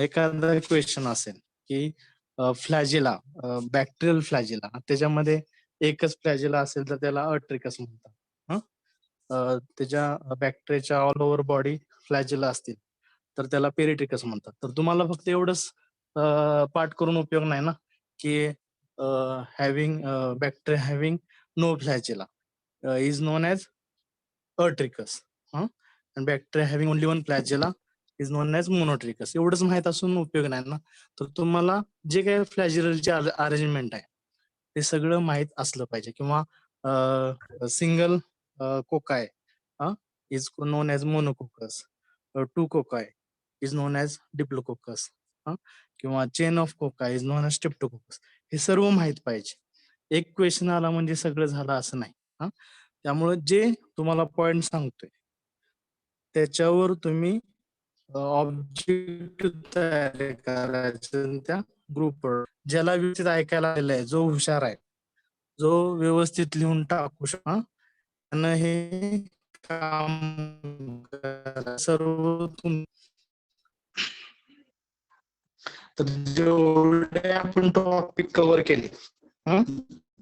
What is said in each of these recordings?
एखादा क्वेश्चन असेल की फ्लॅजिला, बॅक्टेरियल फ्लॅजिला, त्याच्यामध्ये एकच फ्लॅजिला असेल तर त्याला अट्रिकस म्हणतात. हं? त्याच्या बॅक्टेरियाच्या ऑल ओव्हर बॉडी फ्लॅजिला असतील तर त्याला पेरिट्रिकस म्हणतात. तर तुम्हाला फक्त एवढंच पाठ करून उपयोग नाही ना, की having bacteria having no flagella is known as atrichous. Bacteria having only one flagella is known as monotrichous. एवढंच माहित असून उपयोग नाही ना. तर तुम्हाला जे काही फ्लॅजिलची अरेंजमेंट आहे ते सगळं माहित असलं पाहिजे. किंवा single cocci is known as monococcus, two cocci is known as diplococcus, किंवा chain of cocci is known as streptococcus. हे सर्व माहित पाहिजे. एक क्वेश्चन आला म्हणजे सगळं झालं असं नाही. त्यामुळे जे तुम्हाला पॉइंट सांगतोय त्याच्यावर तुम्ही ऑब्जेक्टिव्ह तयार करायचं त्या ग्रुपवर. ज्याला व्यवस्थित ऐकायला आलेलं आहे, जो हुशार आहे, जो व्यवस्थित लिहून टाकू शकतो, त्यानं हे काम सर्व तर जेवढे आपण टॉपिक कव्हर केले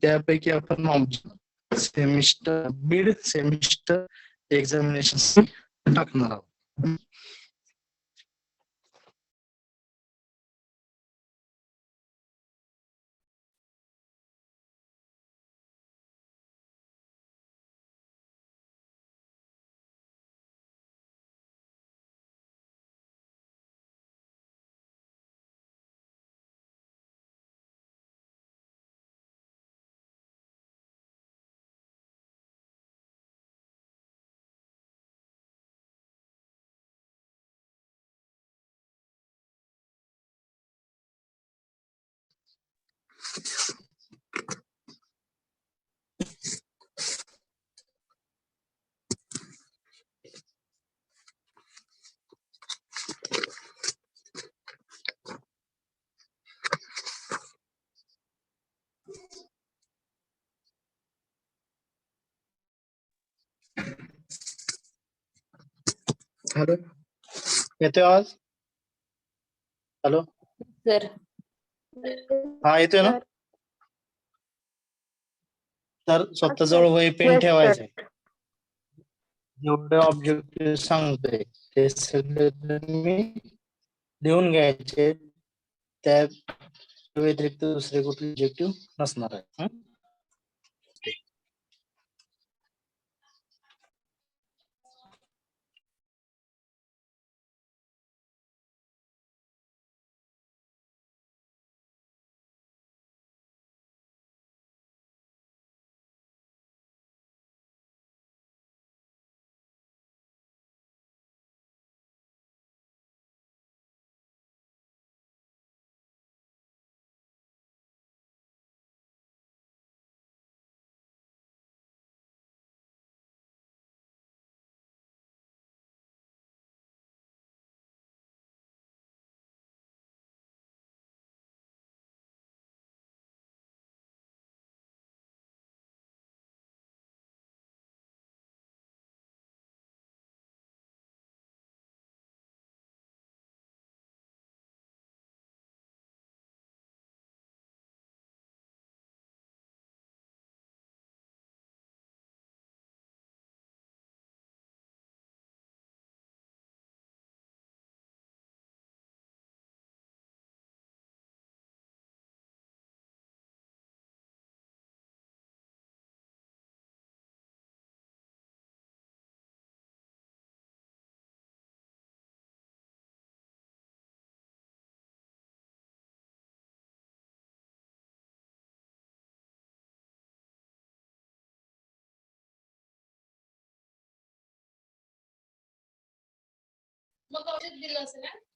त्यापैकी आपण सेमिस्टर मिड सेमिस्टर एक्झामिनेशन टाकणार आहोत. हॅलो, येतोय आवाज? Hello sir. हा, येतोय ना? तर स्वतःजवळ वही पेन ठेवायचंय. जेवढे ऑब्जेक्टिव्ह सांगतोय ते सगळे तुम्ही लिहून घ्यायचे. त्या व्यतिरिक्त दुसरे कुठले ऑब्जेक्टिव्ह नसणार आहे.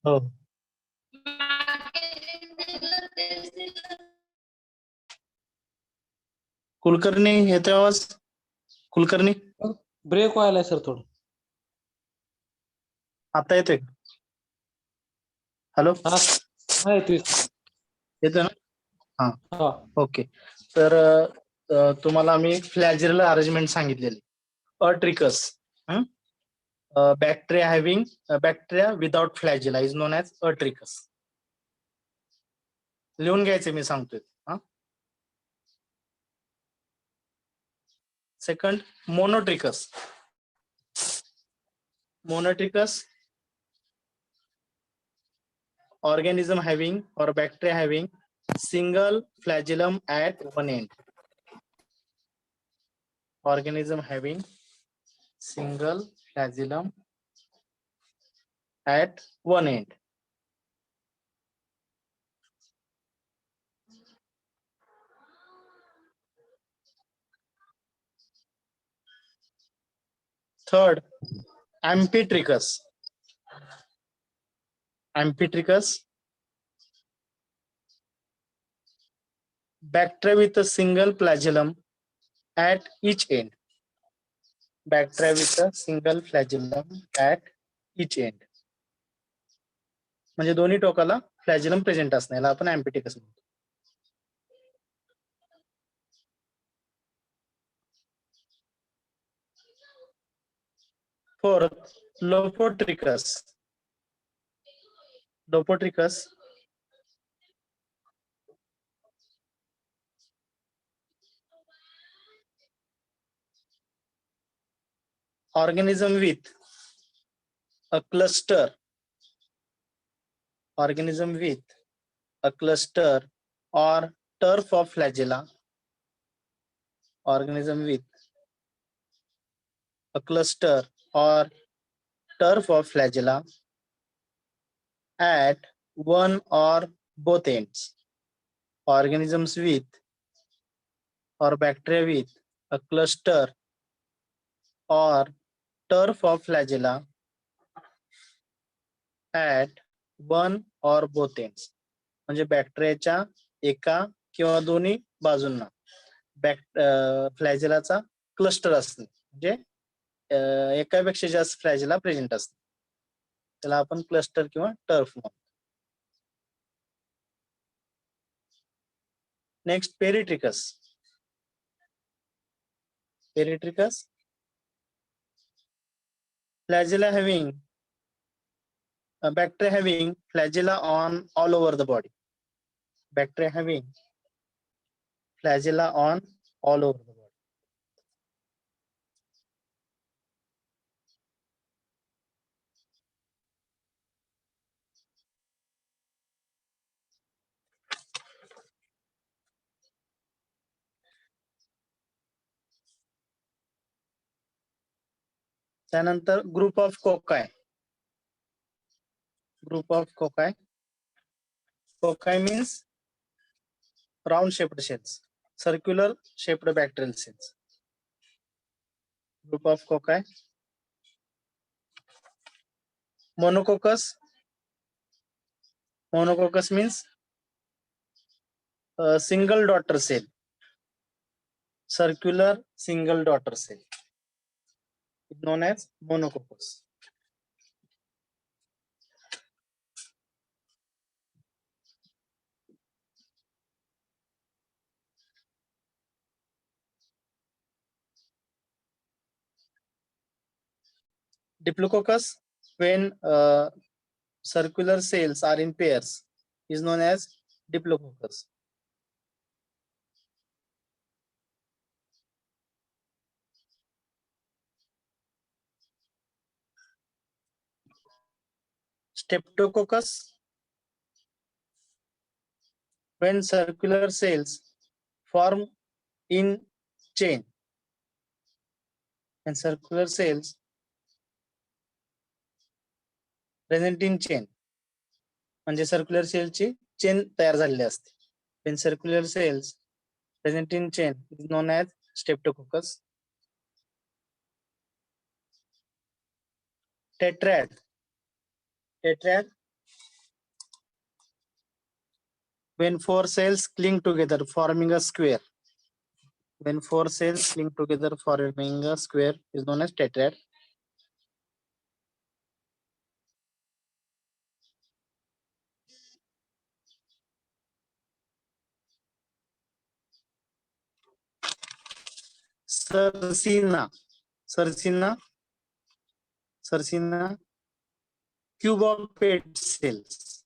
हो, कुलकर्णी येतोय आवाज? कुलकर्णी ब्रेक व्हायलाय सर थोडं. आता येतोय? हॅलो, हा येतोय. येतोय ना? हा, हा ओके. तर तुम्हाला आम्ही फ्लॅजिरल अरेंजमेंट सांगितलेली. अट्रिकस, bacteria without flagella is known as Atricus. लिहून घ्यायचे मी सांगतोय. हा second मोनोट्रिकस. Monotricus, organism having or bacteria having single flagellum at one end. Organism having single flagellum at one end. Third, Amphitrechus. Amphitrechus, bacteria with a single flagellum at each end. Bacteria with a single flagellum at each end. म्हणजे दोन्ही टोकाला फ्लॅजिलम present असणे याला आपण अँपिटिकस म्हणतो. Fourth, Lopotrichus. Lopotrichus, organism with a cluster. Organism with a cluster or turf of flagella. Organism with a cluster or turf of flagella at one or both ends. Organisms with or bacteria with a cluster or turf of flagella at one or both ends. म्हणजे बॅक्टेरियाच्या एका किंवा दोन्ही बाजूंना फ्लॅजेलाचा cluster असणे म्हणजे एकापेक्षा जास्त फ्लॅजेला प्रेझेंट असते त्याला आपण क्लस्टर किंवा टर्फ म्हणतो. Next पेरिट्रिकस. Peritricus, flagella having bacteria having flagella on all over the body. Bacteria having flagella on all over the body. त्यानंतर group of कोकाय. Group of cocci. Cocci means round shaped cells, circular shaped bacterial cells. Group of cocci. Monococcus. Monococcus means a single daughter cell, circular single daughter cell, known as monococcus. Diplococcus, when circular cells are in pairs, is known as Diplococcus. Streptococcus, when circular cells form in chain, and circular cells present in chain म्हणजे circular सेलची chain तयार झालेली असते. when circular cells present in chain is known as Streptococcus. Tetrad. Tetrad, when four cells cling together forming a square. When four cells cling together forming a square is known as tetrad. Sarcina. Sarcina. Sarcina, cube of 8 cells.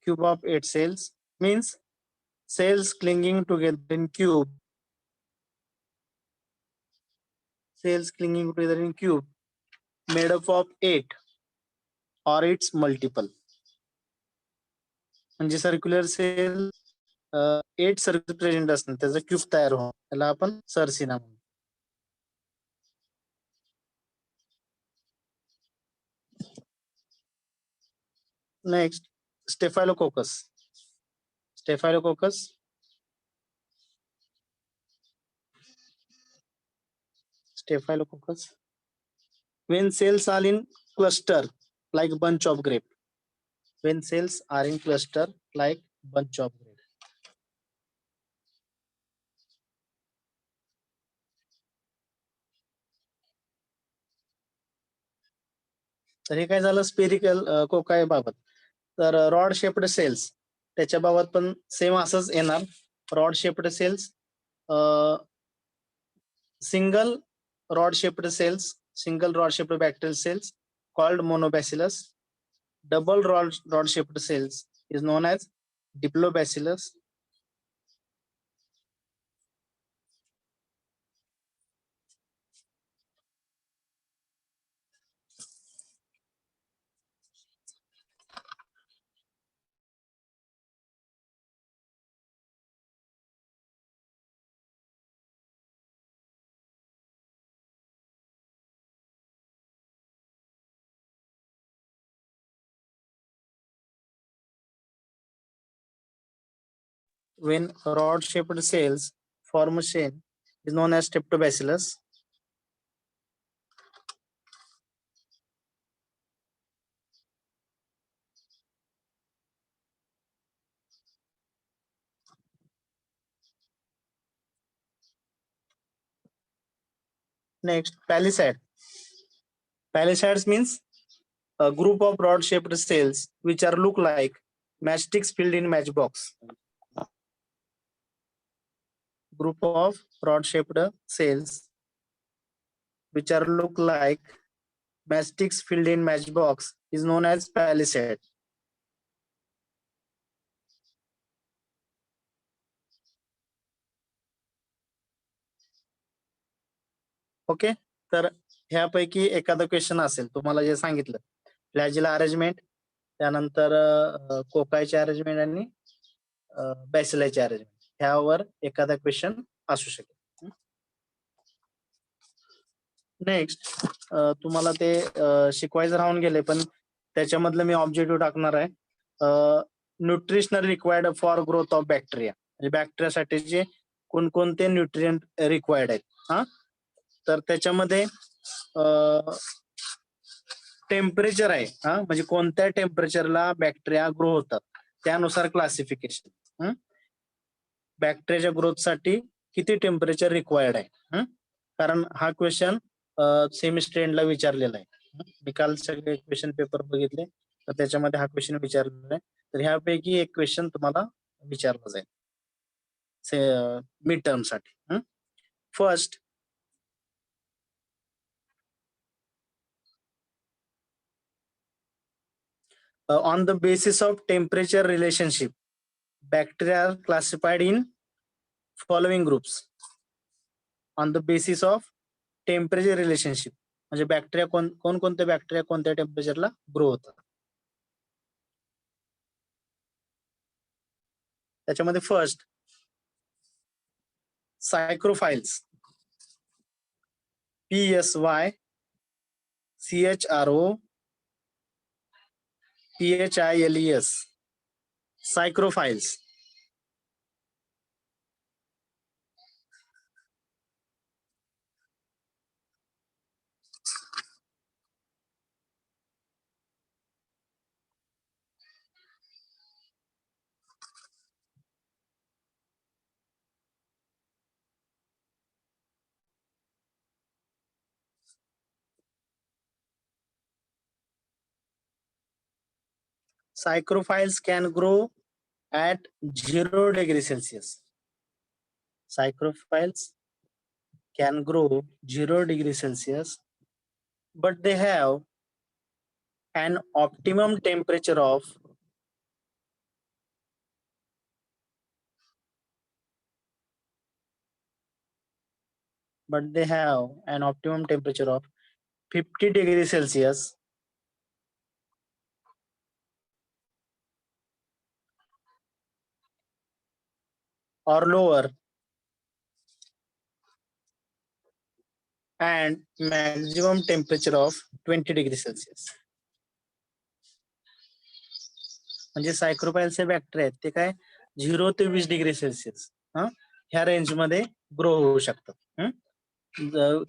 Cube of 8 cells means cells clinging together in cube. Cells clinging together in cube made up of 8 or its multiple. म्हणजे circular sale 8 circle present असतात त्याचा cube तयार होऊन त्याला आपण सर्सिना म्हणतो. Next स्टेफायलोकोकस. स्टेफायलोकोकस when cells are in cluster like bunch of grape. When cells are in cluster like bunch of grape. तर हे काय झालं स्पेरिकल कोकाय बाबत. तर रॉड शेप्ड सेल्स त्याच्या बाबत पण सेम असंच येणार. Rod shaped cells single rod shaped cells, single rod shaped bacterial cells called monobacillus. Double rod shaped cells is known as diplobacillus. When rod shaped cells form a chain is known as streptobacillus. Next, palisade. Palisades means a group of rod shaped cells which are look like matchsticks filled in matchbox. Group of rod shaped cells which are look like matchsticks filled in matchbox is known as palisade. Okay. तर ह्यापैकी एखादं question असेल तुम्हाला जे सांगितलं फ्लॅजिला arrangement, त्यानंतर कोकायचे arrangement आणि बॅसिलाची arrangement, ह्यावर एखादा क्वेश्चन असू शकेल. नेक्स्ट तुम्हाला ते शिकवायचं राहून गेले पण त्याच्यामधलं मी ऑब्जेक्टिव्ह टाकणार आहे. Nutritional required for growth of bacteria, म्हणजे बॅक्टेरियासाठी जे कोणकोणते न्यूट्रिएंट रिक्वायर्ड आहेत. हा, तर त्याच्यामध्ये टेम्परेचर आहे. हा, म्हणजे कोणत्या टेम्परेचरला बॅक्टेरिया ग्रो होतात त्यानुसार क्लासिफिकेशन. बॅक्टेरियाच्या ग्रोथसाठी किती टेम्परेचर रिक्वायर्ड आहे. कारण हा क्वेश्चन सेमिस्टर एंडला विचारलेला आहे. मी काल सगळे क्वेश्चन पेपर बघितले तर त्याच्यामध्ये हा क्वेश्चन विचारलेला आहे. तर ह्यापैकी एक क्वेश्चन तुम्हाला विचारला जाईल मिड टर्म साठी. First, on the basis of temperature relationship, bacteria are classified in following groups. On the basis of temperature relationship, म्हणजे बॅक्टेरिया कोणकोणते बॅक्टेरिया कोणत्या टेम्परेचरला ग्रो होतात. त्याच्यामध्ये first psychrophiles, PSY CHRO PHILES, psychrophiles. Psychrophiles can grow at 0 degree Celsius. Psychrophiles can grow 0 degree Celsius, but they have an optimum temperature of 50 degrees Celsius or lower, and maximum temperature of 20 degrees Celsius. म्हणजे सायक्रोपाइलचे bacteria आहेत ते काय 0 ते 20 degree celsius ह्या range मध्ये grow होऊ शकतात.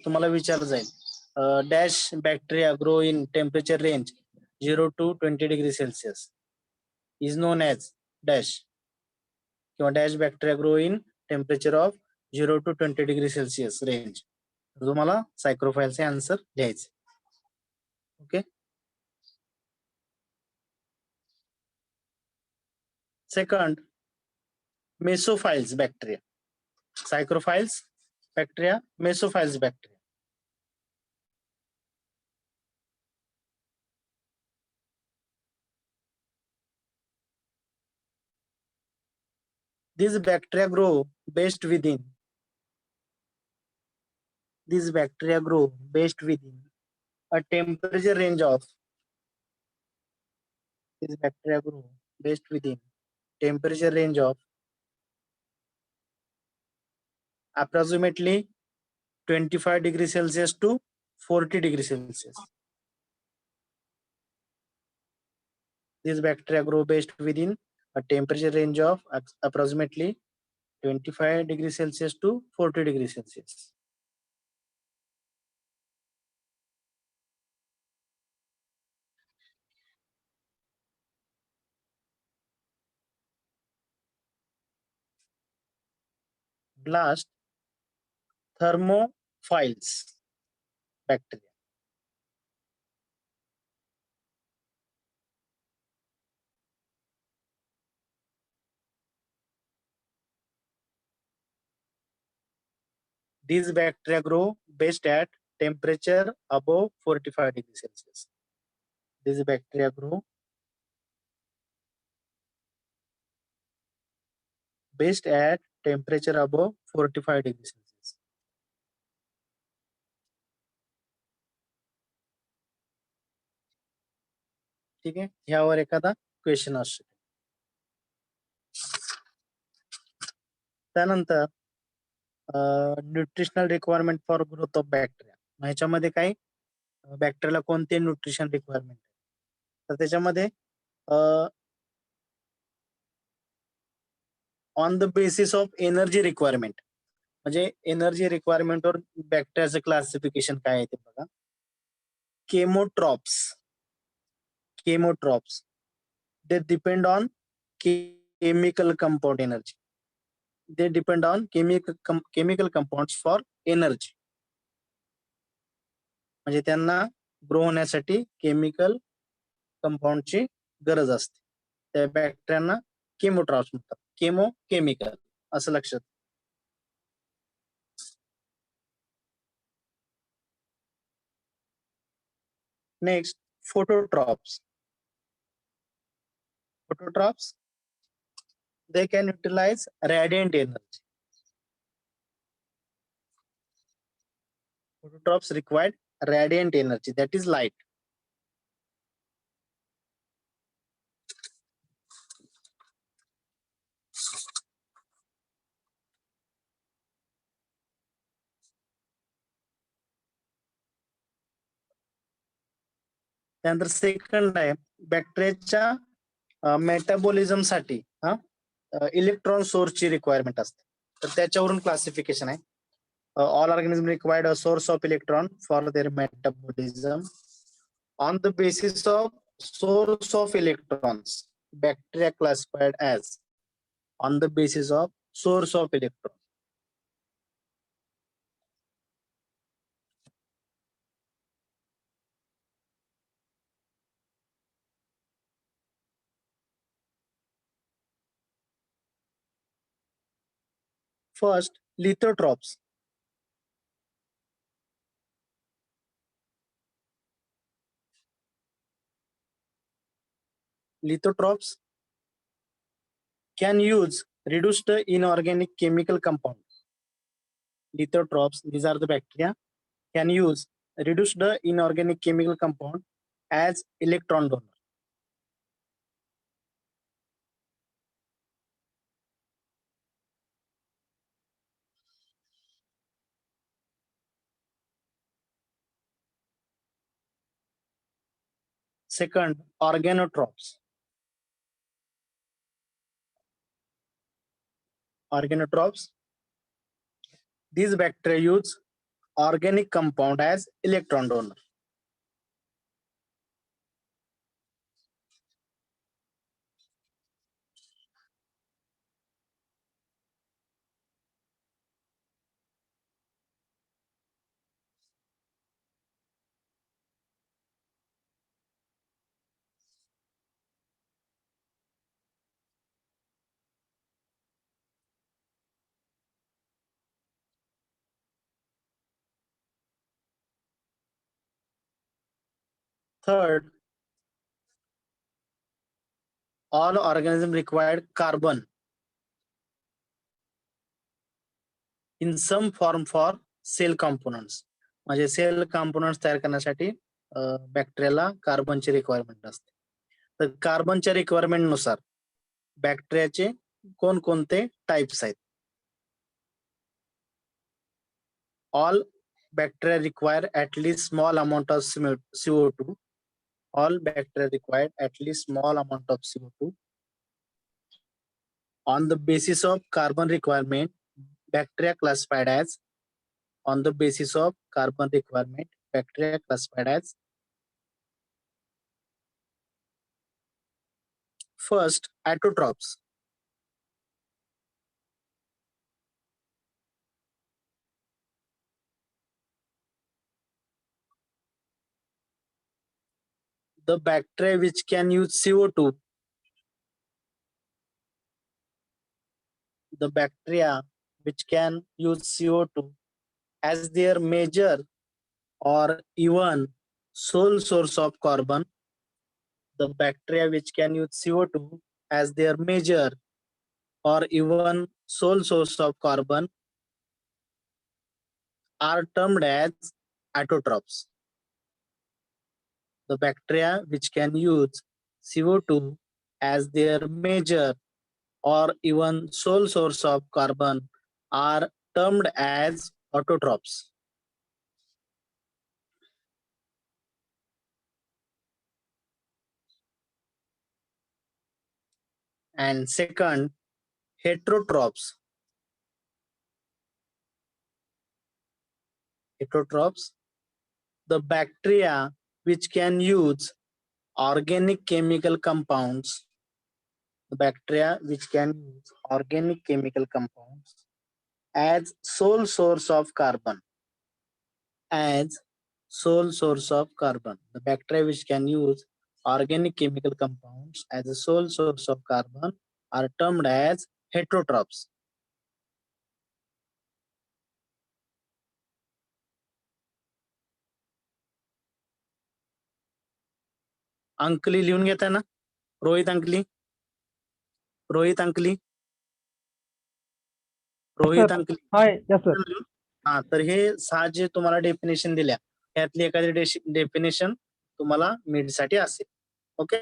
तुम्हाला विचार जाईल dash bacteria grow in temperature range 0 to 20 degree celsius is known as dash, किंवा dash bacteria grow in temperature of 0 to 20 degree celsius range. तुम्हाला सायक्रोफाइलचे आन्सर लिहायचे. Okay. Second, mesophiles bacteria. Psychrophiles bacteria, mesophiles bacteria. These bacteria grow best within. These bacteria grow best within a temperature range of. These bacteria grow best within temperature range of approximately 25 degrees Celsius to 40 degrees Celsius. These bacteria grow best within a temperature range of approximately 25 degrees Celsius to 40 degrees Celsius. Last, thermophiles bacteria. These bacteria grow best at temperature above 45 degrees Celsius. These bacteria grow best at temperature above 45 degrees Celsius. ठीक आहे, यावर एखादा question असू शकतो. त्यानंतर nutritional requirement for growth of bacteria. ह्याच्यामध्ये काही बॅक्टेरियाला कोणते न्यूट्रिशन रिक्वायरमेंट, तर त्याच्यामध्ये on the basis of energy requirement, म्हणजे एनर्जी रिक्वायरमेंटवर बॅक्टेरियाचं क्लासिफिकेशन काय आहे ते बघा. केमोट्रॉप्स they depend on chemical compound energy. They depend on chemical compounds for energy. म्हणजे त्यांना ग्रो होण्यासाठी केमिकल कंपाऊंडची गरज असते. त्या बॅक्टेरियांना केमोट्रॉप्स म्हणतात. केमिकल असं लक्षात. Next, phototrophs. They can utilize radiant energy. Phototrophs require radiant energy, that is light. त्यानंतर सेकंड आहे बॅक्टेरियाच्या मेटाबॉलिझमसाठी इलेक्ट्रॉन सोर्सची रिक्वायरमेंट असते. तर त्याच्यावरून क्लासिफिकेशन आहे. All organism required a source of electron for their metabolism. On the basis of source of electrons, bacteria classified as on the basis of source of electron. First, lithotrophs. Lithotrophs can use reduced inorganic chemical compound. Lithotrophs, these are the bacteria, can use reduced inorganic chemical compound as electron donor. Second, organotrophs. Organotrophs, these bacteria use organic compound as electron donor. Third, all organisms require carbon in some form for cell components. म्हणजे sale components तयार करण्यासाठी बॅक्टेरियाला कार्बनची requirement असते. तर कार्बनच्या requirement नुसार बॅक्टेरियाचे कोणकोणते types आहेत? All bacteria require at least small amount of CO2. All bacteria require at least small amount of CO2. On the basis of carbon requirement, bacteria classified as, on the basis of carbon requirement, bacteria classified as, first, autotrophs. The bacteria which can use CO2, the bacteria which can use CO2 as their major or even sole source of carbon, the bacteria which can use CO2 as their major or even sole source of carbon are termed as autotrophs. The bacteria which can use CO2 as their major or even sole source of carbon are termed as autotrophs. And second, heterotrophs. Heterotrophs, the bacteria which can use organic chemical compounds, the bacteria which can use organic chemical compounds as sole source of carbon, as sole source of carbon. The bacteria which can use organic chemical compounds as a sole source of carbon are termed as heterotrophs. Ankali लिहून घेताय ना? रोहित अंकली, रोहित अंकली, रोहित अंकली. हा, तर हे 6 जे तुम्हाला definition दिल्या त्यातली एखादी डेफिनेशन तुम्हाला मिड साठी असेल. ओके.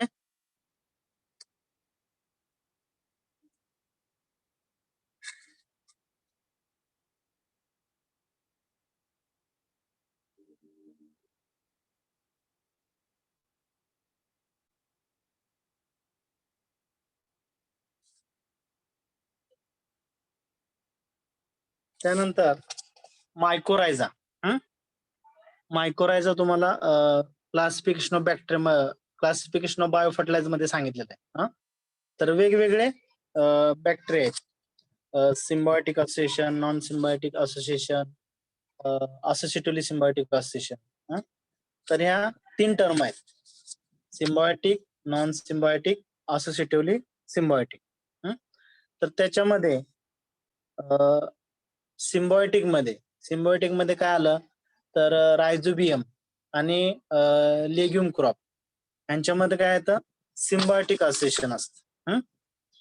त्यानंतर मायकोरायझा. मायकोरायझा तुम्हाला classification of bacteria, classification of biofertilizer मध्ये सांगितलेलं आहे. तर वेगवेगळे बॅक्टेरिया आहेत. Symbiotic association, non symbiotic association, associatively symbiotic association. तर ह्या 3 टर्म आहेत: symbiotic, non symbiotic, associatively symbiotic. तर त्याच्यामध्ये सिम्बायोटिक मध्ये काय आलं तर रायझोबियम आणि लेग्युम क्रॉप यांच्यामध्ये काय येतं सिम्बायोटिक असोसिएशन असतं.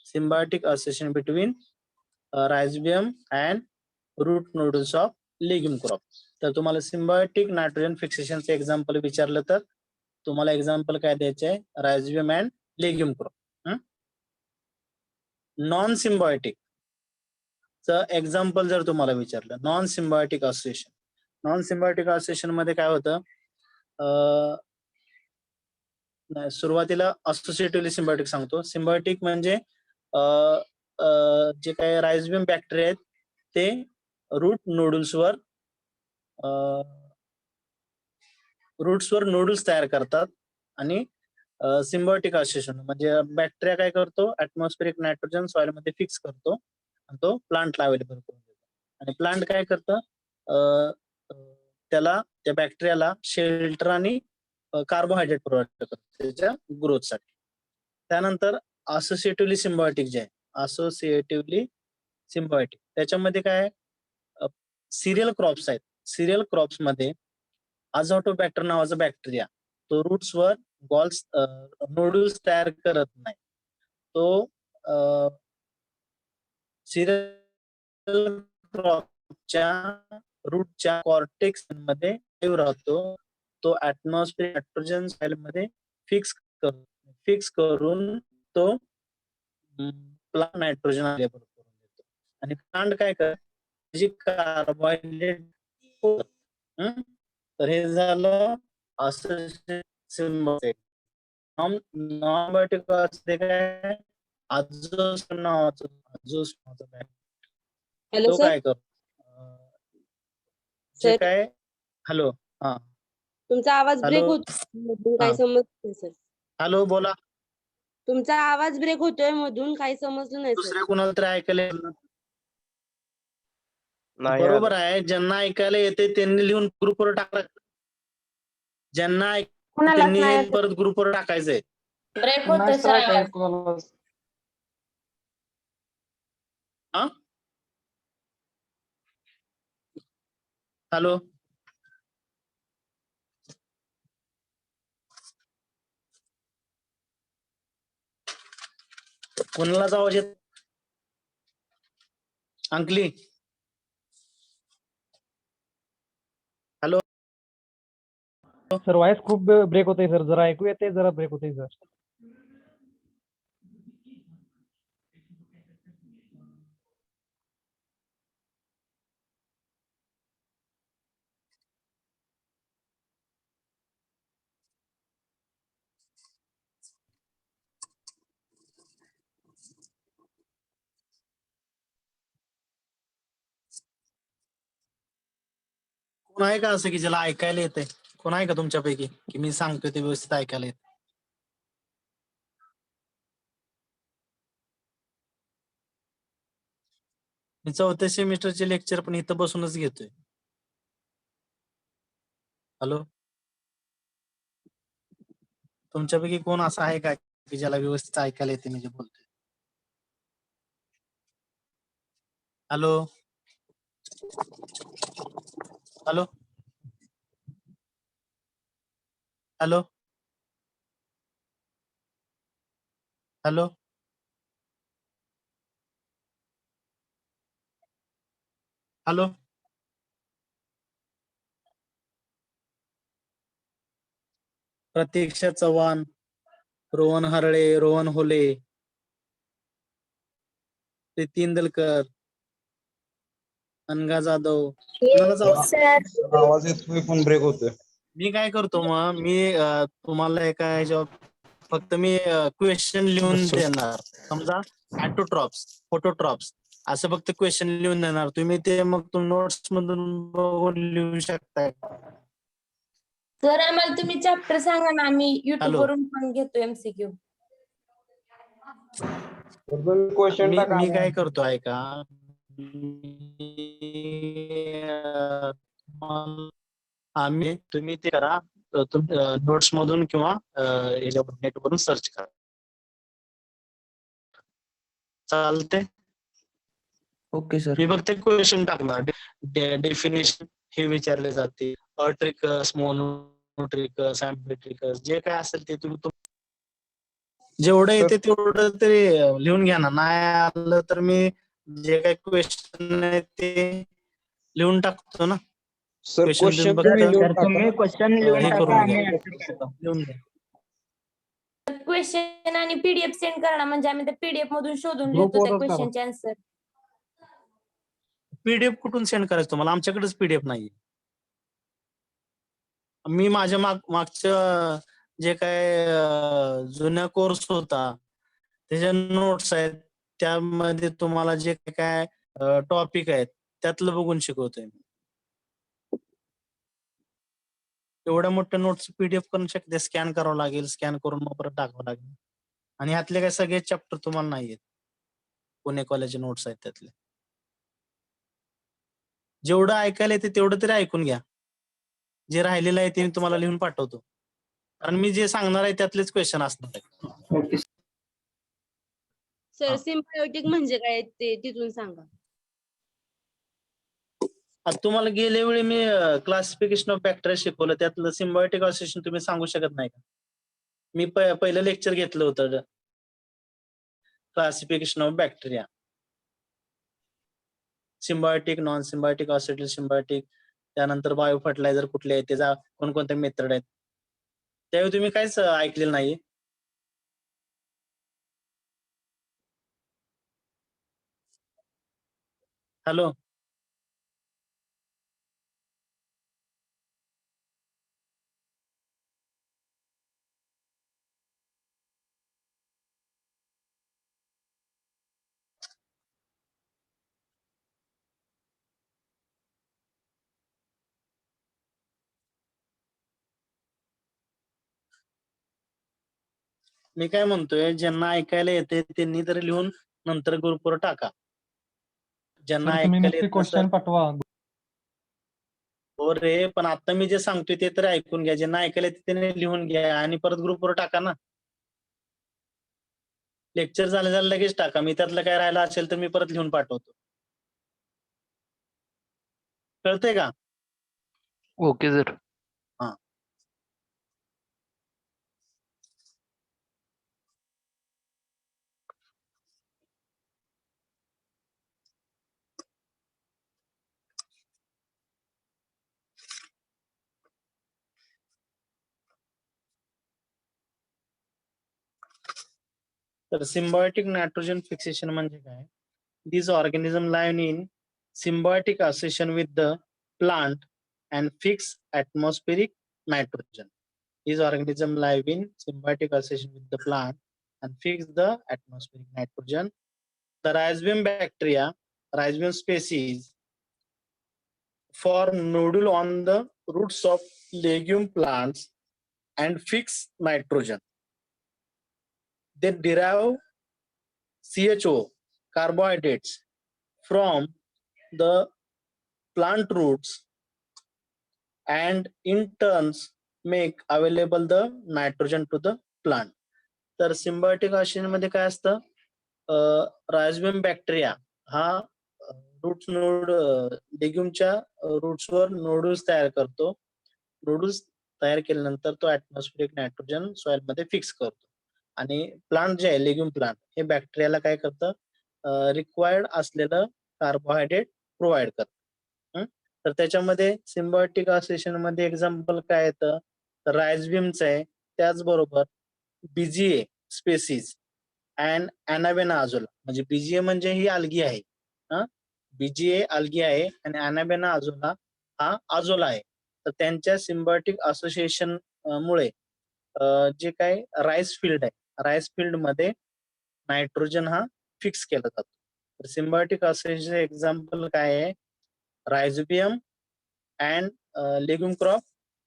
Symbiotic association between rhizobium and root nodules of legume crop. तर तुम्हाला सिम्बायोटिक नायट्रोजन फिक्सेशनचं एक्झाम्पल विचारलं तर तुम्हाला एक्झाम्पल काय द्यायचे आहे rhizobium and legume crop. Non symbiotic च एक्झाम्पल जर तुम्हाला विचारलं नॉन सिम्बायोटिक असोसिएशन मध्ये काय होतं सुरुवातीला असोसिएटिव्हली सिम्बायोटिक सांगतो. सिम्बायोटिक म्हणजे जे काही रायझोबियम बॅक्टेरिया आहेत ते रूट नोडल्सवर नोडल्स तयार करतात आणि सिम्बायोटिक असोसिएशन म्हणजे बॅक्टेरिया काय करतो ऍटमॉस्फेरिक नायट्रोजन सॉइल मध्ये फिक्स करतो आणि तो प्लांटला अवेलेबल करून देतो. आणि प्लांट काय करतं त्याला त्या बॅक्टेरियाला शेल्टर आणि कार्बोहायड्रेट प्रोव्हाइड करतो त्याच्या ग्रोथसाठी. त्यानंतर असोसिएटिव्हली सिम्बायोटिक जे आहे त्याच्यामध्ये काय सिरियल क्रॉप्स आहेत. सिरियल क्रॉप्स मध्ये अझोटोबॅक्टर नावाचा बॅक्टेरिया तो रूट्सवर नोडल्स तयार करत नाही. तो सिरियल क्रॉपच्या रूटच्या कॉर्टेक्स मध्ये राहतो. तो ऍटमॉस्फिअर नायट्रोजन सॉइल मध्ये फिक्स करून तो प्लांट नायट्रोजन अवेलेबल करून देतो आणि प्लांट काय करतो कार्बोहायड्रेट. तर हे झालं असं नॉन-बायोटिक असते काय हॅलो तो सर. काय करतो जे सर काय हॅलो हा तुमचा आवाज ब्रेक हॅलो होतोय हा काही समजलं नाही सर. हॅलो बोला. तुमचा आवाज ब्रेक होतोय मधून काही समजलं नाही सर. दुसऱ्या कुणाला तरी ऐकायला येईल ना? नाही बरोबर आलं. आहे ज्यांना ऐकायला येते त्यांनी लिहून ग्रुपवर टाका. ज्यांना कुणालाच त्यांनी नाही हे येत. परत ग्रुपवर टाकायचंय. ब्रेक होतोय नाही सर सर काय आवाज. कोणाला हा हॅलो कोणालाच आवाज येत अंकली हॅलो सर व्हॉइस खूप ब्रेक होतोय सर. जरा ऐकू येते जरा ब्रेक होतोय सर. कोण आहे का असं की ज्याला ऐकायला येतंय? कोण आहे का तुमच्यापैकी की मी सांगतोय ते व्यवस्थित ऐकायला येत? मी चौथ्या सेमिस्टरचे लेक्चर पण इथं बसूनच घेतोय. हॅलो तुमच्यापैकी कोण असं आहे का की ज्याला व्यवस्थित ऐकायला येते म्हणजे बोलतोय? Hello hello hello hello hello Pratiksha Chavan, Rohan Harle, Rohan Hole, Preeti Dulquer, Anagha Jadhav. कोणालाच आवाज- सर आवाज येतोय पण ब्रेक होतोय. मी काय करतो मग मी तुम्हाला एका ह्याच्यावर फक्त मी क्वेश्चन लिहून देणार. समजा ॲटोट्रॉप्स, फोटोट्रॉप्स असं फक्त क्वेश्चन लिहून देणार. तुम्ही ते मग नोट्स मधून बघून लिहू शकताय. सर आम्हाला तुम्ही चॅप्टर सांगा ना आम्ही युट्यूब हॅलो. वरून पण घेतो एमसीक्यू. क्वेश्चन टाका मी आणि काय करतो ऐका आम्ही तुम्ही ते करा नोट्स मधून किंवा नेट वरून सर्च करा. चालते ओके सर. मी फक्त क्वेश्चन टाकणार. डेफिनेशन हे विचारले जाते. अट्रिकस, मोनोट्रिकस, अँप्लिट्रिकस जे काय असेल ते तुम्ही जेवढं येते तेवढं तरी लिहून घ्या ना. नाही आलं तर मी जे काही क्वेश्चन आहे ते लिहून टाकतो ना. सर Question क्वेश्चन तुम्ही तुम्ही बघा. लिहून तर टाका. तुम्ही क्वेश्चन लिहून हे टाका करून आम्ही घ्या. answer करतो. लिहून घ्या. क्वेश्चन आणि पीडीएफ सेंड करा ना, म्हणजे आम्ही त्या पीडीएफ मधून शोधून लिहितो त्या ग्रुपवरच करा. क्वेश्चनचे आन्सर. पीडीएफ कुठून सेंड करायचं तुम्हाला? आमच्याकडेच पीडीएफ नाही. मी माझ्या मागच्या जे काय जुना कोर्स होता त्याच्या नोट्स आहेत, त्यामध्ये तुम्हाला जे काय टॉपिक आहेत त्यातलं बघून शिकवतोय मी. एवढ्या मोठ्या नोट्स पीडीएफ करून शकते, स्कॅन करावं लागेल, स्कॅन करून मग परत टाकावं लागेल. आणि ह्यातले काय सगळे चॅप्टर तुम्हाला नाही आहेत. पुणे कॉलेजचे नोट्स आहेत त्यातले. जेवढं ऐकायला येते तेवढं तरी ऐकून घ्या. जे राहिलेलं आहे ते मी तुम्हाला लिहून पाठवतो. कारण मी जे सांगणार आहे त्यातलेच क्वेश्चन असणार आहेत. ओके. सर हा. सिम्बायोटिक म्हणजे काय ते तिथून सांगा. आता तुम्हाला गेल्या वेळी मी क्लासिफिकेशन ऑफ बॅक्टेरिया शिकवलं, त्यातलं सिम्बायोटिक असोसिएशन तुम्ही सांगू शकत नाही का? मी पहिलं लेक्चर घेतलं होतं classification of bacteria. Symbiotic, non symbiotic, ऑसिडल सिम्बायोटिक, त्यानंतर बायो फर्टिलायझर कुठले आहेत, त्याचा कोणकोणते मेथड आहेत, त्यावेळी तुम्ही काहीच ऐकलेलं नाही. हॅलो. मी काय म्हणतोय, ज्यांना ऐकायला येते त्यांनी तर लिहून नंतर ग्रुपवर टाका. ज्यांना सर तुम्ही ऐकायला नक्की येत नसेल, क्वेश्चन पाठवा. हो रे, पण आता मी जे सांगतोय ते तर ऐकून घ्या. ज्यांना ऐकायला येते त्यांनी लिहून घ्या आणि परत ग्रुपवर टाका ना. लेक्चर झालं झालं लगेच टाका. मी त्यातलं काय राहिलं असेल तर मी परत लिहून पाठवतो. कळतंय का? Okay sir. हा. तर सिम्बायोटिक नायट्रोजन फिक्सेशन म्हणजे काय? These organism live in symbiotic association with the plant and fix atmospheric nitrogen. These organism live in symbiotic association with the plant and fix the atmospheric nitrogen. The rhizobium bacteria, rhizobium species, form nodule on the roots of legume plants and fix nitrogen. They derive CHO, carbohydrates, from the plant roots and in turns make available the nitrogen to the plant. तर symbiotic oxygen मध्ये काय असतं? राइझोबियम bacteria हा route node लेग्युमच्या रूट्सवर nodules तयार करतो. Nodules तयार केल्यानंतर तो ऍटमॉस्फेरिक नायट्रोजन सॉइल मध्ये फिक्स करतो आणि प्लांट जे आहे लेग्युम प्लांट हे बॅक्टेरियाला काय करतं? रिक्वायर्ड असलेलं कार्बोहायड्रेट प्रोव्हाइड करतं. तर त्याच्यामध्ये सिम्बायोटिक असोसिएशन मध्ये एक्झाम्पल काय येतं? राइझोबियमचं आहे, त्याचबरोबर बीजीए स्पेसिस अँड अनाबेना आझोला. म्हणजे बीजीए म्हणजे ही अल्गी आहे, बीजीए अल्गी आहे आणि अनाबेना आझोला हा आझोला आहे. तर त्यांच्या सिम्बायोटिक असोसिएशन मुळे जे काय राईस फील्ड आहे, राईस फील्ड मध्ये नायट्रोजन हा फिक्स केला जातो. तर सिम्बायोटिक असोसिएशन एक्झाम्पल काय आहे? राइझोबियम and legume crop,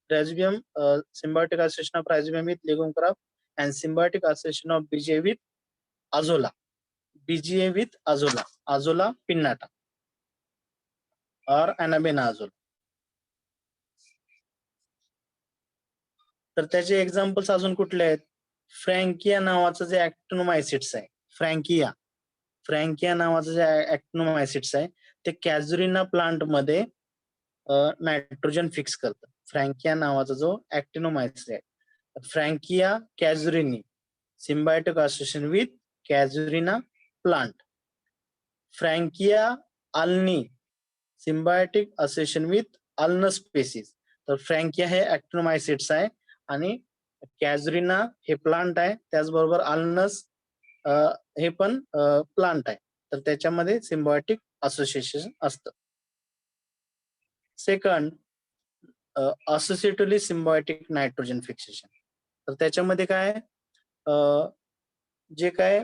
rhizobium, symbiotic association of rhizobium with legume crop, and symbiotic association of BGA with azolla, BGA with azolla, azolla pinnata or anabena azolla. तर त्याचे examples अजून कुठले आहेत? फ्रँकिया नावाचं जे ऍक्टिनोमायसिट्स आहे, फ्रँकिया फ्रँकिया नावाचं जे ऍक्टिनोमायसिट्स आहे ते कॅझुरिना प्लांट मध्ये नायट्रोजन फिक्स करतं. फ्रँकिया नावाचा जो ऍक्टिनोमायसिस आहे, Frankia casuarinae symbiotic association with casuarina plant. Frankia alni symbiotic association with Alnus species. तर फ्रँकिया हे ऍक्टिनोमायसिट्स आहे आणि कॅझुरिना हे प्लांट आहे, त्याचबरोबर अल्नस हे पण प्लांट आहे. तर त्याच्यामध्ये सिम्बायोटिक असोसिएशन असतं. Second, associatively symbiotic nitrogen fixation. तर त्याच्यामध्ये काय जे काय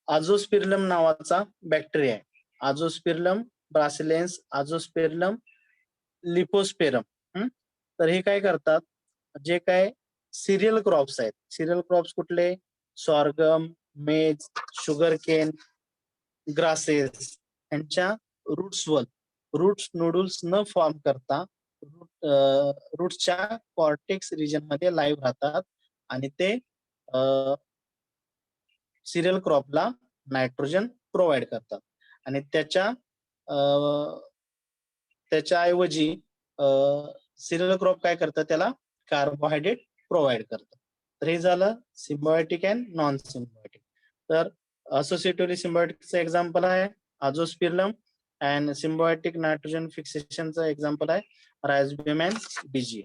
आझोस्पिरलम नावाचा बॅक्टेरिया आहे, आझोस्पिरलम ब्रासिलेन्स, आझोस्पिरलम लिपोस्पेरम. तर हे काय करतात, जे काय सिरियल क्रॉप्स आहेत, सिरियल क्रॉप्स कुठले, सॉर्गम, मेज, शुगर केन, ग्रासेस, यांच्या रूट्सवर रूट्स नोडल्स न फॉर्म करता रूट्सच्या कॉर्टेक्स रिजन मध्ये लाईव्ह राहतात आणि ते सिरियल क्रॉपला नायट्रोजन प्रोव्हाइड करतात. आणि त्याच्याऐवजी सिरियल क्रॉप काय करतात, त्याला कार्बोहायड्रेट प्रोव्हाइड करतात. तर हे झालं सिम्बायोटिक अँड नॉन सिम्बायोटिक. तर असोसिएटिव्हली सिम्बायोटिकचं एक्झाम्पल आहे आझोस्पिरलम अँड सिम्बायोटिक नायट्रोजन फिक्सेशनचं एक्झाम्पल आहे Rhizobium and BG.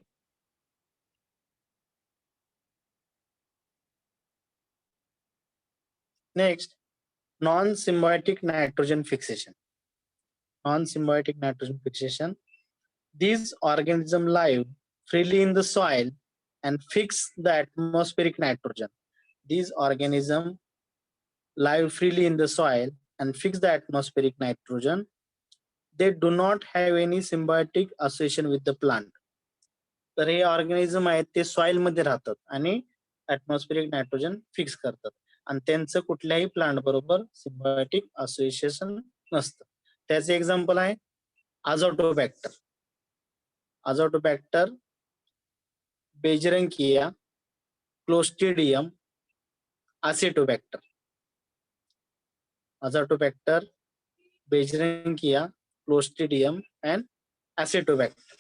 Next, non-symbiotic nitrogen fixation. Non-symbiotic nitrogen fixation. These organisms live freely in the soil and fix the atmospheric nitrogen. These organisms live freely in the soil and fix the atmospheric nitrogen. They do not have any symbiotic association with the plant. तर हे organism आहेत ते soil मध्ये राहतात आणि atmospheric nitrogen fix करतात आणि त्यांचं कुठल्याही प्लांट बरोबर सिम्बायोटिक असोसिएशन नसतं. त्याचे एक्झाम्पल आहे Azotobacter, Azotobacter, Beijerinckia, Clostridium, Acetobacter. Azotobacter, Beijerinckia, Clostridium and Acetobacter.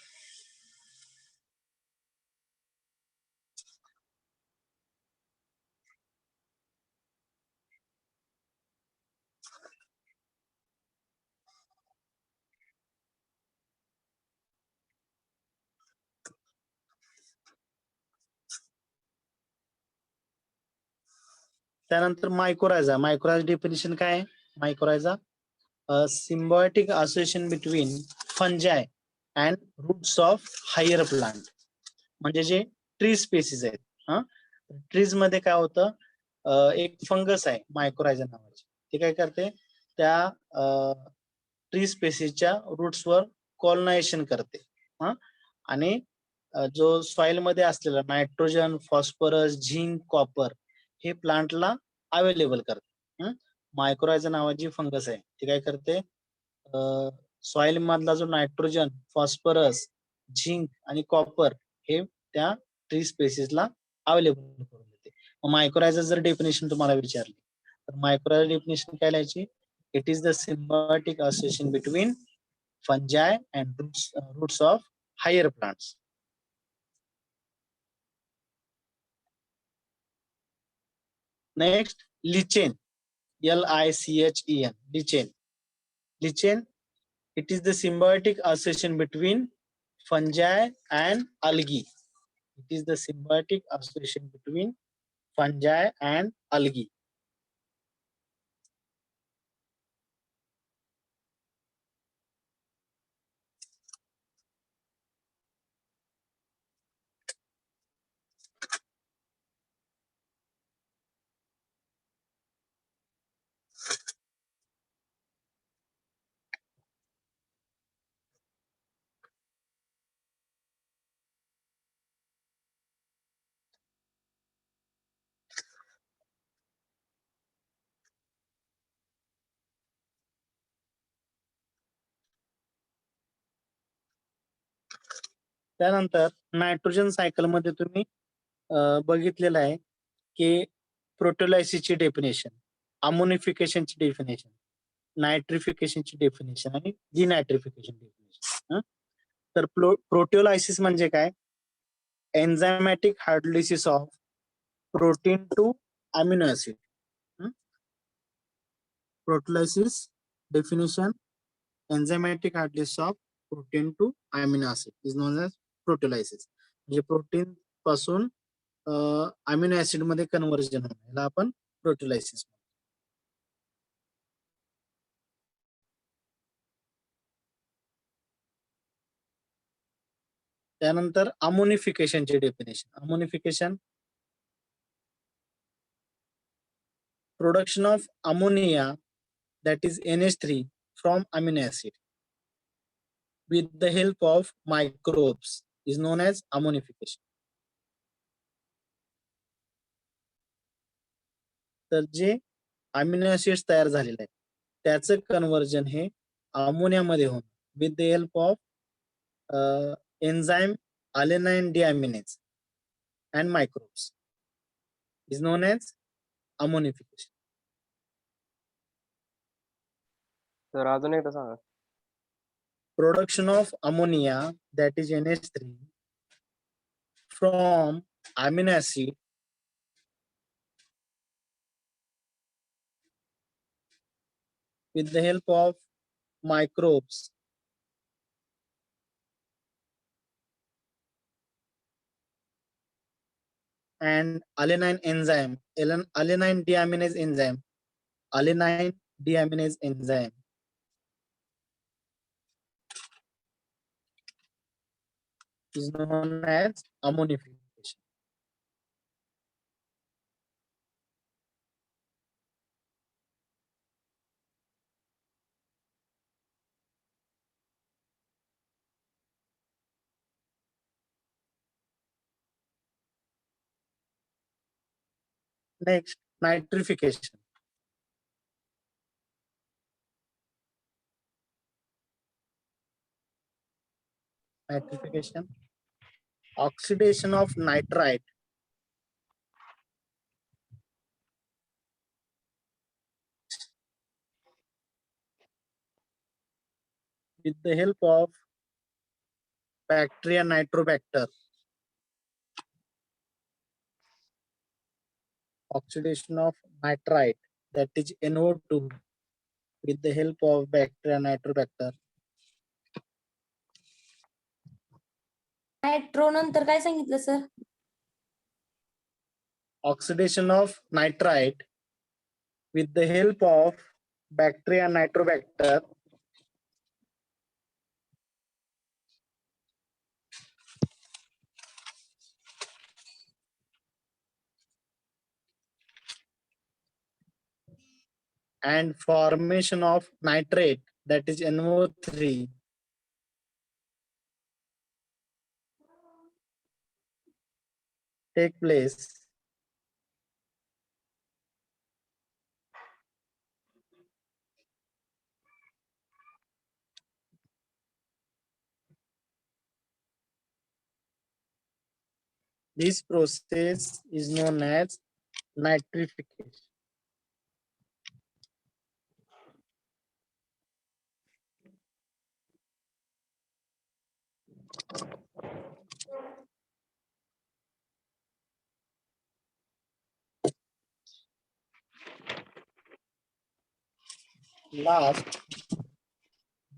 त्यानंतर मायकोरायझा. मायकोरायझा डेफिनेशन काय आहे, mycorrhiza symbiotic association between fungi and roots of higher plant. म्हणजे जे ट्री स्पेसिस आहेत, ट्रीज मध्ये काय होतं, एक फंगस आहे मायकोरायझा नावाची, ते काय करते, त्या ट्री स्पेसिसच्या रूट्सवर कॉलनायझेशन करते आणि जो सॉइल मध्ये असलेला नायट्रोजन, फॉस्फरस, झिंक, कॉपर हे प्लांटला अवेलेबल करते. मायक्रोरायझा नावाची फंगस आहे, ती काय करते, सॉइल मधला जो नायट्रोजन, फॉस्फरस, झिंक आणि कॉपर हे त्या ट्री स्पेसिसला अवेलेबल करून देते. मायक्रोरायझा जर डेफिनेशन तुम्हाला विचारली तर मायक्रोरायझा डेफिनेशन काय लिहायची, it is the symbiotic association between fungi and roots of higher plants. Next, lichen, LICHEN, lichen. Lichen, it is the symbiotic association between fungi and algae. It is the symbiotic association between fungi and algae. त्यानंतर nitrogen cycle मध्ये तुम्ही बघितलेलं आहे की प्रोटोलायसिसची definition, अमोनिफिकेशनची definition, नायट्रिफिकेशनची definition आणि डिनायट्रिफिकेशन डेफिनेशन. तर प्रोटिओलायसिस म्हणजे काय? Enzymatic hydrolysis of protein to amino acid. Proteolysis definition, enzymatic hydrolysis of protein to amino acid is known as proteolysis. म्हणजे प्रोटीन पासून अमिनो ऍसिड मध्ये कन्व्हर्जन होणं, याला आपण प्रोटिओलायसिस. त्यानंतर अमोनिफिकेशनचे definition. Ammonification, production of ammonia that is NH3 from amino acid with the help of microbes is known as ammonification. तर जे अमिनो ऍसिड्स तयार झालेले आहे त्याचं कन्व्हर्जन हे अमोनियामध्ये होणं with the help of enzyme alanine deaminase and microbes is known as ammonification. Sir अजून एकदा सांगा. Production of ammonia that is NH3 from amino acid with the help of microbes and alanine enzyme, alanine deaminase enzyme, alanine deaminase enzyme is known as ammonification. Next, nitrification. Nitrification, oxidation of nitrite with the help of bacteria Nitrobacter. Oxidation of nitrite, that is NO2, with the help of bacteria Nitrobacter. Nitro नंतर काय सांगितलं sir? Oxidation of nitrite with the help of bacteria Nitrobacter and formation of nitrate, that is NO3, take place this process is known as nitrification. Last,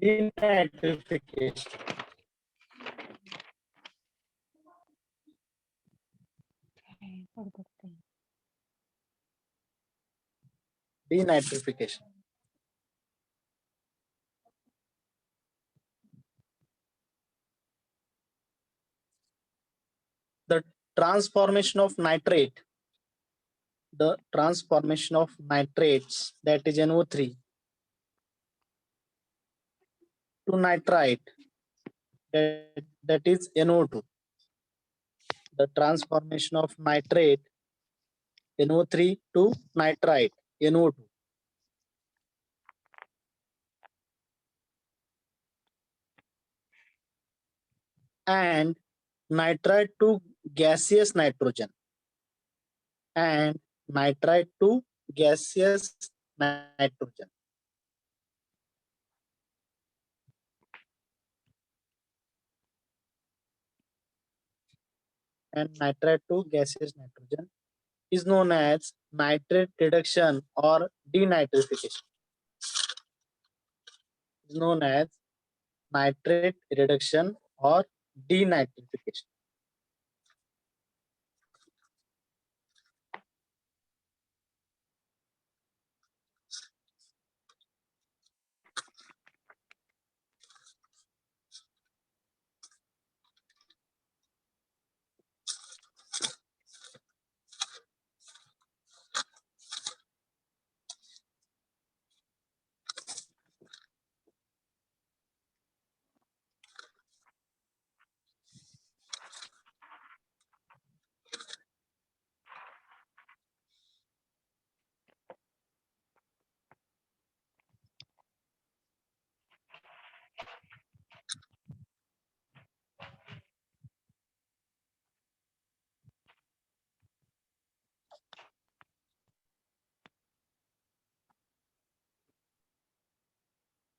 denitrification. Denitrification. The transformation of nitrate, the transformation of nitrates, that is NO3, to nitrite, that is NO2. The transformation of nitrate NO3 to nitrite NO2. And nitrite to gaseous nitrogen and nitrite to gaseous nitrogen. And nitrate to gaseous nitrogen is known as nitrate reduction or denitrification. Is known as nitrate reduction or denitrification.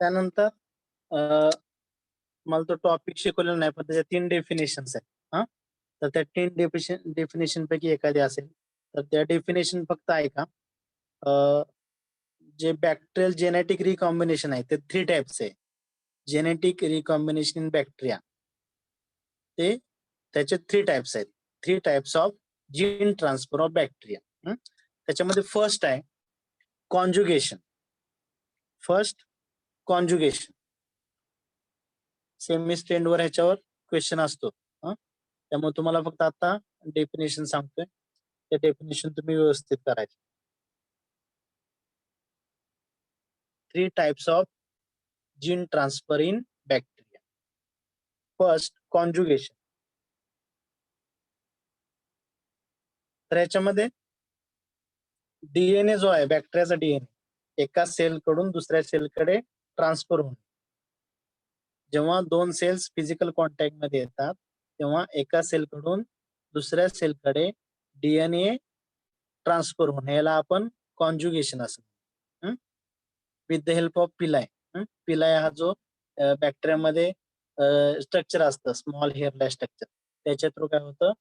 त्यानंतर मला तो topic शिकवलेला नाही, पण त्याच्या 3 definitions आहेत. हा, तर त्या 3 डेफिनेशन पैकी एखादी असेल तर त्या डेफिनेशन फक्त ऐका. जे बॅक्टेरियल जेनेटिक रिकॉम्बिनेशन आहे ते 3 टाइप्स आहे. जेनेटिक रिकॉम्बिनेशन इन बॅक्टेरिया ते त्याचे 3 टाइप्स आहेत. 3 types of gene transfer of bacteria. त्याच्यामध्ये फर्स्ट आहे कॉन्जुगेशन. First conjugation. सेमी स्टँडवर ह्याच्यावर क्वेश्चन असतो. त्यामुळे तुम्हाला फक्त आता डेफिनेशन सांगतोय, ते डेफिनेशन तुम्ही व्यवस्थित करायचे. 3 types of gene transfer in bacteria. First conjugation. तर ह्याच्यामध्ये डीएनए जो आहे बॅक्टेरियाचा डीएनए एका सेल कडून दुसऱ्या सेलकडे ट्रान्सफर होणे. जेव्हा 2 सेल्स फिजिकल कॉन्टॅक्ट मध्ये येतात तेव्हा एका सेल कडून दुसऱ्या सेलकडे डीएनए ट्रान्सफर होणे याला आपण कॉन्जुगेशन असं म्हणतो. With the help of पिलाय. पिलाय हा जो बॅक्टेरियामध्ये स्ट्रक्चर असतं, स्मॉल हेअरलाय स्ट्रक्चर, त्याच्या थ्रू काय होतं,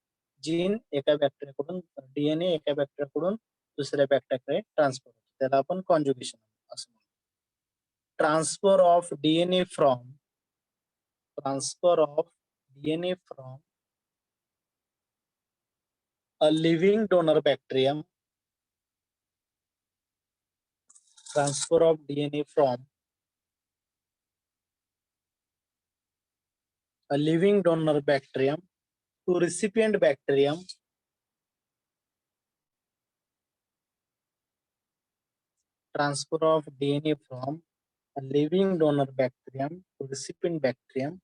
जीन एका बॅक्टेरियाकडून डीएनए एका बॅक्टेरियाकडून दुसऱ्या बॅक्टेरियाकडे ट्रान्सफर होतो, त्याला आपण कॉन्जुगेशन असं म्हणतो. Transfer of DNA from a living donor bacterium. Transfer of DNA from a living donor bacterium to recipient bacterium. Transfer of DNA from a living donor bacterium to recipient bacterium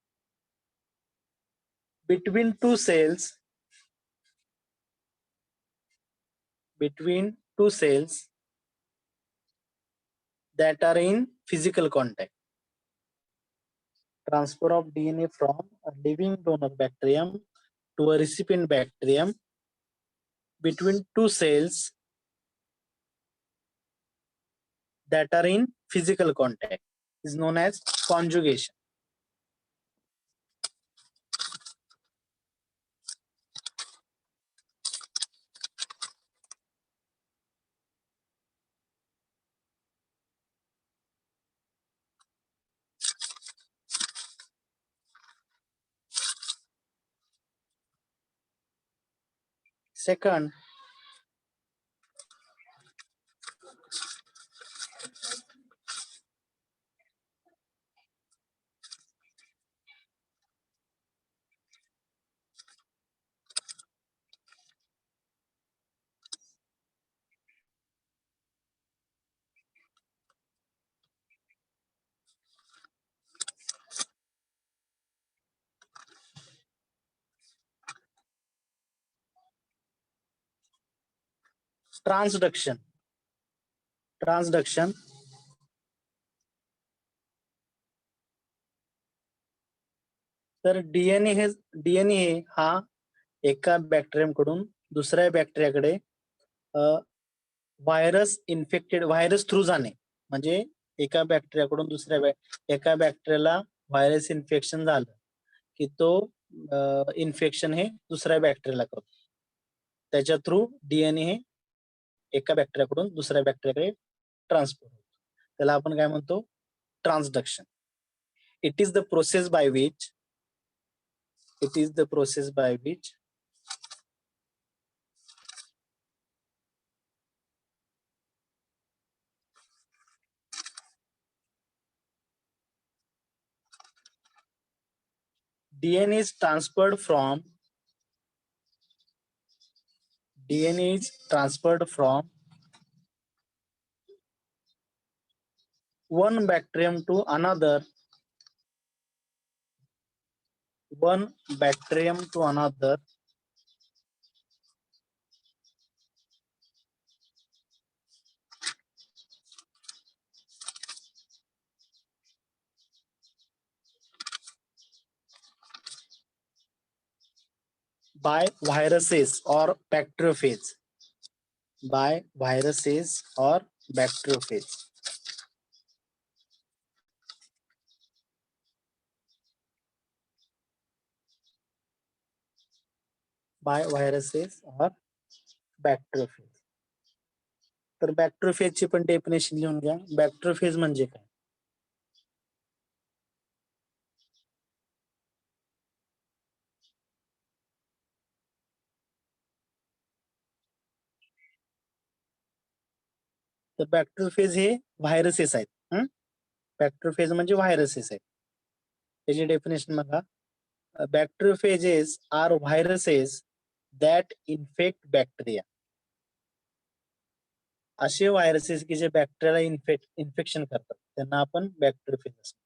between two cells that are in physical contact. Transfer of DNA from a living donor bacterium to a recipient bacterium between 2 cells that are in physical contact is known as conjugation. Second, transduction. तर DNA हा एका bacterium कडून दुसऱ्या बॅक्टेरियाकडे virus infected, virus through जाणे म्हणजे एका बॅक्टेरियाकडून दुसऱ्या एका बॅक्टेरियाला व्हायरस इन्फेक्शन झालं की तो इन्फेक्शन हे दुसऱ्या बॅक्टेरियाला करतो. त्याच्या थ्रू डीएनए हे एका बॅक्टेरियाकडून दुसऱ्या बॅक्टेरियाकडे ट्रान्सफर होतो. त्याला आपण काय म्हणतो? Transduction. It is the process by which DNA is transferred from one bacterium to another by viruses or bacteriophage. By viruses or bacteriophage. By viruses or bacteriophage. तर बॅक्टेरियोफेजची पण डेफिनेशन लिहून घ्या. बॅक्टेरियोफेज म्हणजे काय? तर बॅक्टेरियोफेज हे व्हायरसेस आहेत. बॅक्टेरियोफेज म्हणजे व्हायरसेस आहेत. त्याची डेफिनेशन बघा. Bacteriophages are viruses that infect bacteria. असे व्हायरसेस की जे बॅक्टेरियाला इन्फेक्शन करतात त्यांना आपण बॅक्टेरियोफेज असतो.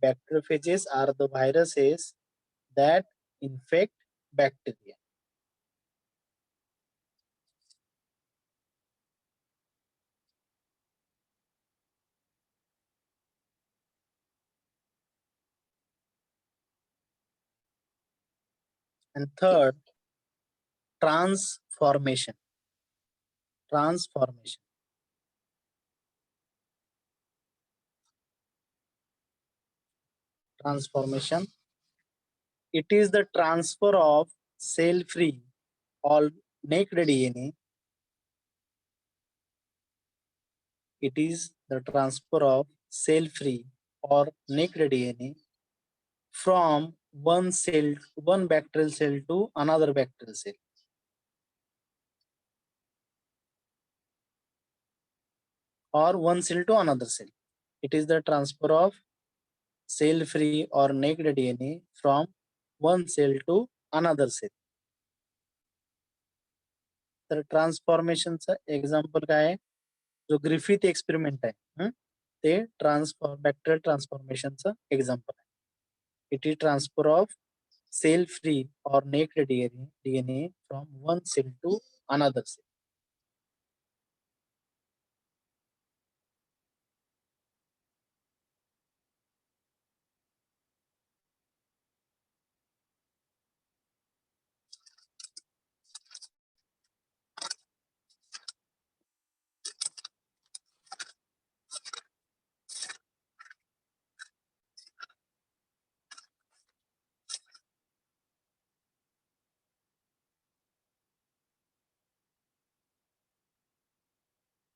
Bacteriophages are the viruses that infect bacteria. And third, transformation. It is the transfer of cell-free or naked DNA. It is the transfer of cell-free or naked DNA from one bacterial cell to another bacterial cell. Or one cell to another cell. It is the transfer of cell-free or naked DNA from one cell to another cell. तर ट्रान्सफॉर्मेशनचं example काय आहे? जो Griffith experiment आहे ते bacterial ट्रान्सफॉर्मेशनचं example आहे. It is transfer of cell free or naked DNA from one cell to another cell.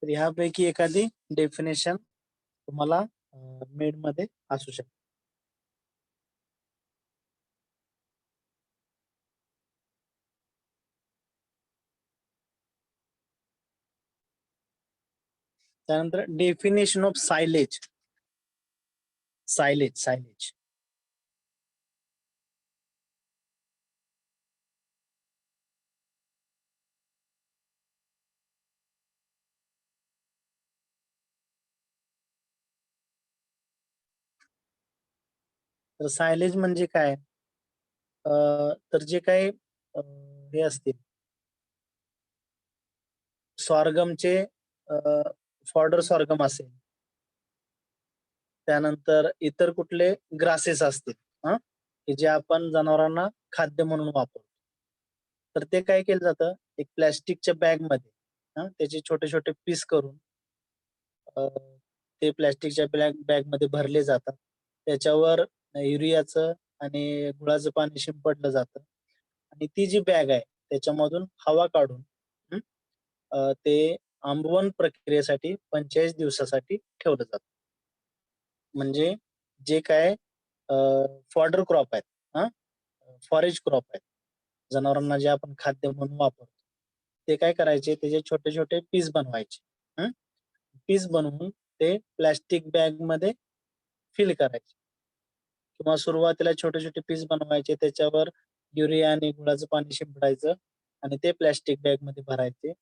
तर ह्यापैकी एखादी डेफिनेशन तुम्हाला मेड मध्ये असू शकते. त्यानंतर डेफिनेशन ऑफ सायलेज. तर सायलेज म्हणजे काय? तर जे काही हे असतील सॉर्गमचे फॉडर सॉर्गम असेल, त्यानंतर इतर कुठले ग्रासेस असतील की जे आपण जनावरांना खाद्य म्हणून वापरतो, तर ते काय केलं जातं? एक प्लॅस्टिकच्या बॅग मध्ये त्याचे छोटे छोटे पीस करून ते प्लॅस्टिकच्या बॅग मध्ये भरले जातात. त्याच्यावर युरियाचं आणि गुळाचं पाणी शिंपडलं जातं आणि ती जी बॅग आहे त्याच्यामधून हवा काढून ते आंबवण प्रक्रियेसाठी 45 दिवसासाठी ठेवलं जातं. म्हणजे जे काय फॉडर क्रॉप आहेत, फॉरेज क्रॉप आहेत, जनावरांना जे आपण खाद्य म्हणून वापरतो, ते काय करायचे, त्याचे छोटे छोटे पीस बनवायचे. पीस बनवून ते प्लॅस्टिक बॅग मध्ये फिल करायचे किंवा सुरुवातीला छोटे छोटे पीस बनवायचे, त्याच्यावर युरिया आणि गुळाचं पाणी शिंपडायचं आणि ते प्लॅस्टिक बॅग मध्ये भरायचे.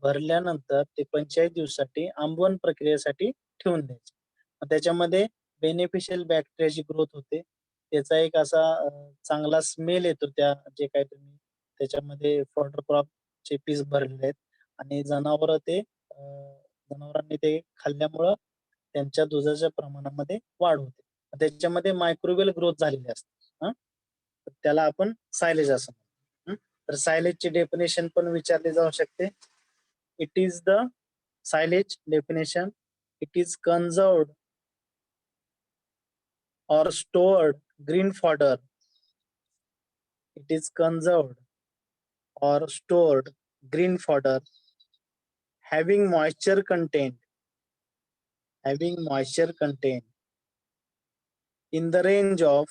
भरल्यानंतर ते 45 दिवसासाठी आंबवण प्रक्रियेसाठी ठेवून द्यायचे. त्याच्यामध्ये बेनिफिशियल बॅक्टेरियाची ग्रोथ होते. त्याचा एक असा चांगला स्मेल येतो त्या जे काही तुम्ही त्याच्यामध्ये फॉडर क्रॉपचे पीस भरलेले आहेत आणि जनावरांनी ते खाल्ल्यामुळं त्यांच्या दुधाच्या प्रमाणामध्ये वाढ होते. त्याच्यामध्ये मायक्रोबियल ग्रोथ झालेली असते. त्याला आपण सायलेज असं म्हणतो. तर सायलेजची डेफिनेशन पण विचारली जाऊ शकते. It is the silage definition. It is conserved or stored green fodder. It is conserved or stored green fodder having moisture content in the range of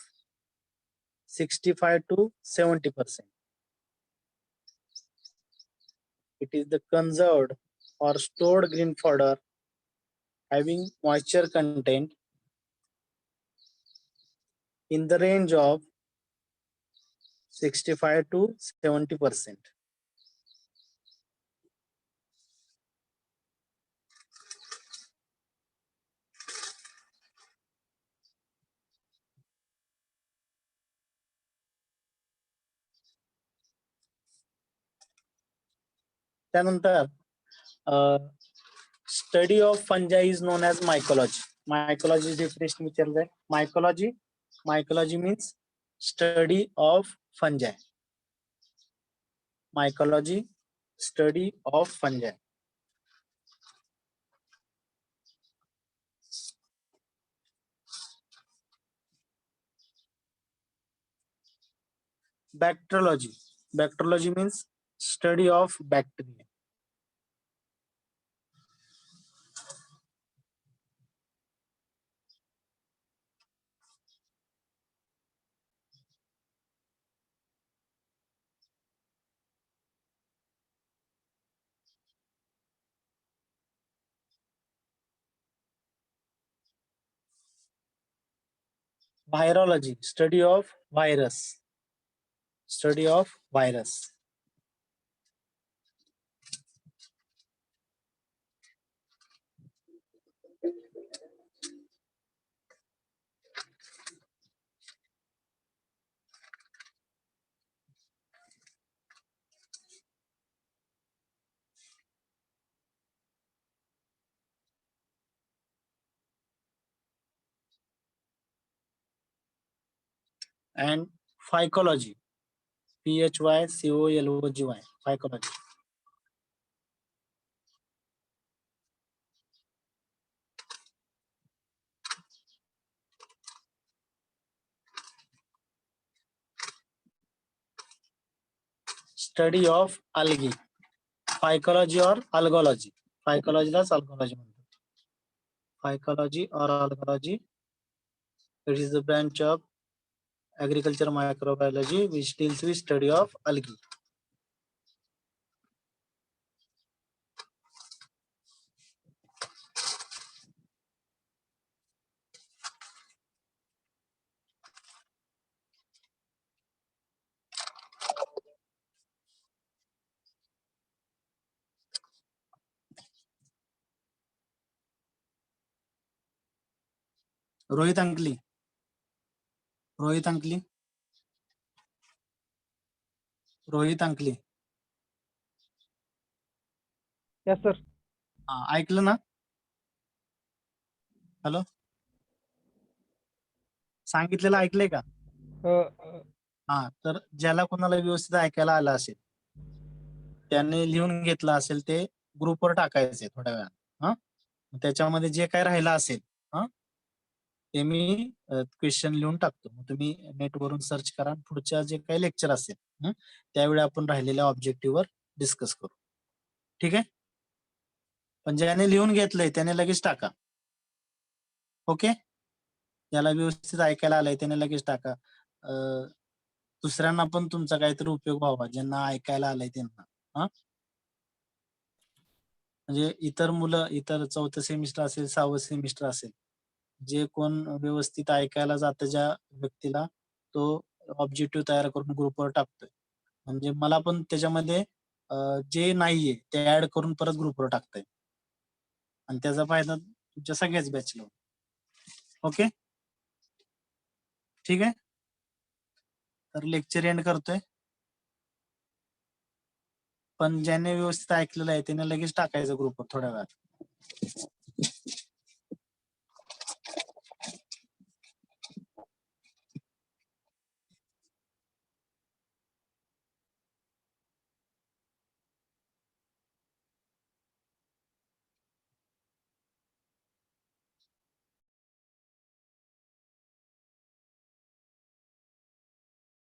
65 to 70%. It is the conserved or stored green fodder having moisture content in the range of 65 to 70%. त्यानंतर study of fungi is known as mycology. Mycology definition विचारलंय. Mycology means study of fungi. Mycology study of fungi. Bacteriology means study of bacteria. Virology, study of virus. And phycology, PHYCOLOGY, phycology. Study of algae. Phycology or algology. Phycology लाच algology म्हणतात. Phycology or algology, it is the branch of agriculture microbiology which deals with study of algae. Rohit Ankali. Yes sir. ऐकलं ना? Hello, सांगितलेलं ऐकलंय का? तर ज्याला कोणाला व्यवस्थित ऐकायला आलं असेल त्याने लिहून घेतलं असेल ते ग्रुपवर टाकायचंय थोड्या वेळात. हा त्याच्यामध्ये जे काय राहिलं असेल हा ते मी क्वेश्चन लिहून टाकतो. मग तुम्ही नेटवरून सर्च करा. पुढच्या जे काही लेक्चर असेल त्यावेळी आपण राहिलेल्या ऑब्जेक्टिव्हवर डिस्कस करू. ठीक आहे. पण ज्याने लिहून घेतलंय त्याने लगेच टाका. ओके. ज्याला व्यवस्थित ऐकायला आलंय त्याने लगेच टाका. दुसऱ्यांना पण तुमचा काहीतरी उपयोग व्हावा, ज्यांना ऐकायला आलंय त्यांना. हा म्हणजे इतर मुलं, इतर 4थं सेमिस्टर असेल, 6वं सेमिस्टर असेल, जे कोण व्यवस्थित ऐकायला जातं ज्या व्यक्तीला, तो ऑब्जेक्टिव्ह तयार करून ग्रुपवर टाकतोय. म्हणजे मला पण त्याच्यामध्ये जे नाहीये ते ऍड करून परत ग्रुपवर टाकताय आणि त्याचा फायदा तुमच्या सगळ्याच बॅचला. ओके. ठीक आहे. तर लेक्चर एंड करतोय. पण ज्याने व्यवस्थित ऐकलेलं आहे त्याने लगेच टाकायचं ग्रुपवर थोड्या वेळात.